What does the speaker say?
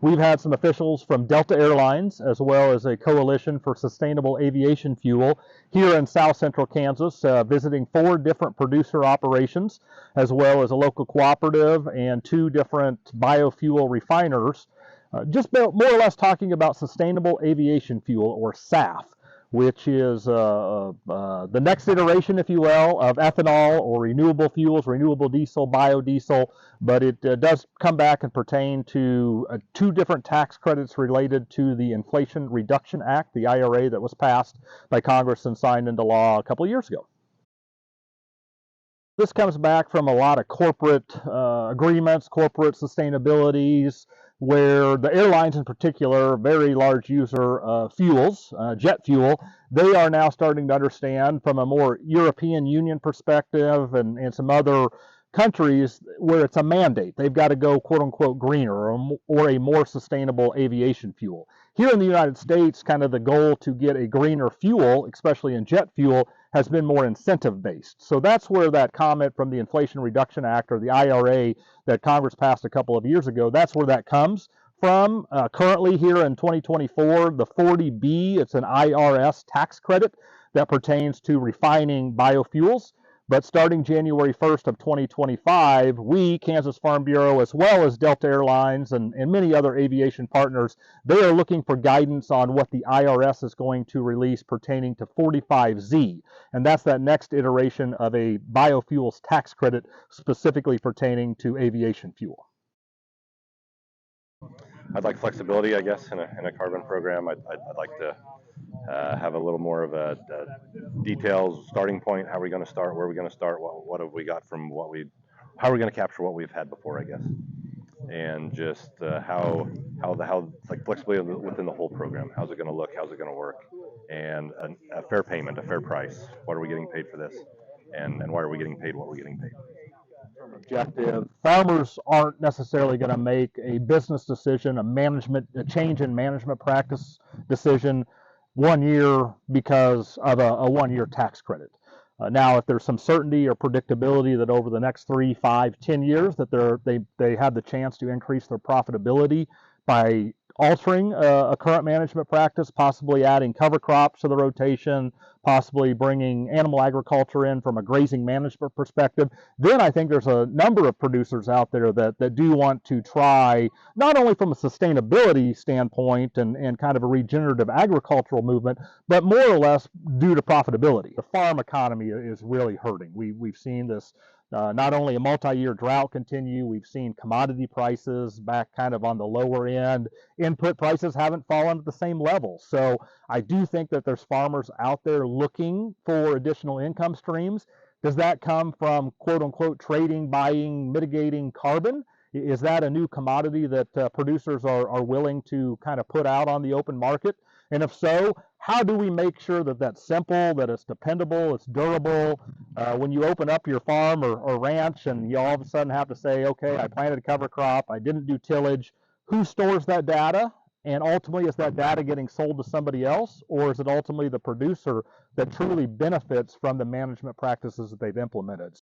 We've had some officials from Delta Airlines, as well as a coalition for sustainable aviation fuel here in South Central Kansas, visiting 4 different producer operations, as well as a local cooperative and 2 different biofuel refiners, just more or less talking about sustainable aviation fuel, or SAF, which is the next iteration, if you will, of ethanol or renewable fuels, renewable diesel, biodiesel, but it does come back and pertain to 2 different tax credits related to the Inflation Reduction Act, the IRA that was passed by Congress and signed into law a couple of years ago. This comes back from a lot of corporate agreements, corporate sustainabilities, where the airlines in particular, very large user of fuels, jet fuel, they are now starting to understand from a more European Union perspective and some other countries where it's a mandate. They've got to go quote unquote greener or a more sustainable aviation fuel. Here in the United States, kind of the goal to get a greener fuel, especially in jet fuel, has been more incentive based. So that's where that comment from the Inflation Reduction Act, or the IRA, that Congress passed a couple of years ago, that's where that comes from. Currently here in 2024, the 40B, it's an IRS tax credit that pertains to refining biofuels. But starting January 1st of 2025, we, Kansas Farm Bureau, as well as Delta Airlines and many other aviation partners, they are looking for guidance on what the IRS is going to release pertaining to 45Z. And that's that next iteration of a biofuels tax credit specifically pertaining to aviation fuel. I'd like flexibility, I guess, in a carbon program. I'd like to have a little more of a details starting point. How are we going to start? Where are we going to start? What have we got from how are we going to capture what we've had before, I guess, and just how like flexibility within the whole program. How's it going to look? How's it going to work? And a fair payment, a fair price. What are we getting paid for this? And why are we getting paid what we're getting paid? Objective. Farmers aren't necessarily going to make a business decision, a change in management practice decision 1 year because of a 1-year tax credit. Now, if there's some certainty or predictability that over the next 3, 5, 10 years that they have the chance to increase their profitability by altering a current management practice, possibly adding cover crops to the rotation, possibly bringing animal agriculture in from a grazing management perspective, then I think there's a number of producers out there that do want to try, not only from a sustainability standpoint and kind of a regenerative agricultural movement, but more or less due to profitability. The farm economy is really hurting. We've seen this not only a multi-year drought continue, we've seen commodity prices back kind of on the lower end. Input prices haven't fallen at the same level. So I do think that there's farmers out there looking for additional income streams. Does that come from quote unquote trading, buying, mitigating carbon? Is that a new commodity that producers are willing to kind of put out on the open market? And if so, how do we make sure that that's simple, that it's dependable, it's durable? When you open up your farm or ranch and you all of a sudden have to say, okay, I planted a cover crop, I didn't do tillage, who stores that data? And ultimately, is that data getting sold to somebody else, or is it ultimately the producer that truly benefits from the management practices that they've implemented?